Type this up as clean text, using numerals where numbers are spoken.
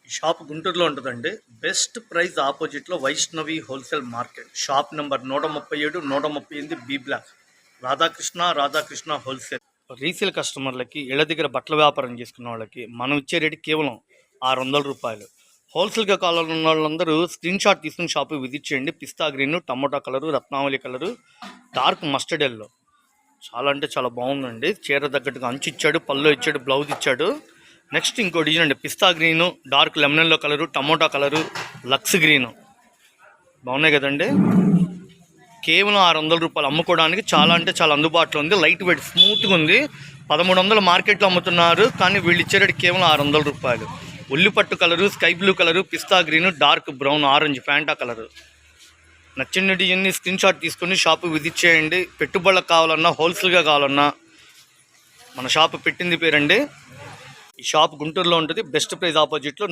ఈ షాప్ గుంటూరులో ఉంటుందండి. బెస్ట్ ప్రైస్ ఆపోజిట్లో Vaishnavi wholesale market. Shop number 137, 138 B block. Radhakrishna wholesale. Resale కస్టమర్లకి ఇళ్ల దగ్గర బట్టల వ్యాపారం చేసుకున్న వాళ్ళకి మనం ఇచ్చే రేటు కేవలం 600 రూపాయలు. హోల్సేల్గా కావాలన్న వాళ్ళందరూ స్క్రీన్ షాట్ తీసుకుని షాప్ విజిట్ చేయండి. పిస్తా గ్రీన్, టమోటా కలరు, రత్నావళి కలరు, డార్క్ మస్టర్డ్ ఎల్లో. చాలా అంటే చాలా బాగుందండి. చీర తగ్గట్టుగా అంచు ఇచ్చాడు, పళ్ళు ఇచ్చాడు, బ్లౌజ్ ఇచ్చాడు. నెక్స్ట్ ఇంకో డిజైన్ అండి, పిస్తా green, dark lemon yellow colour, tomato colour, లక్స్ గ్రీను. బాగున్నాయి కదండి. కేవలం 600 రూపాయలు. అమ్ముకోవడానికి చాలా అంటే చాలా అందుబాటులో ఉంది. లైట్ వెయిట్, స్మూత్గా ఉంది. 1300 మార్కెట్లో అమ్ముతున్నారు, కానీ వీళ్ళు ఇచ్చే రేటు కేవలం 600 రూపాయలు. ఉల్లిపట్టు కలరు, స్కై బ్లూ కలరు, పిస్తా green, dark brown, orange, Fanta colour. నచ్చిన డిజైన్ని స్క్రీన్ షాట్ తీసుకొని షాపు విజిట్ చేయండి. పెట్టుబడులకు కావాలన్నా, హోల్సేల్గా కావాలన్నా మన షాపు పెట్టింది పేరండి. ఈ షాప్ గుంటూరులో ఉంటుంది. బెస్ట్ ప్రైస్ ఆపోజిట్లో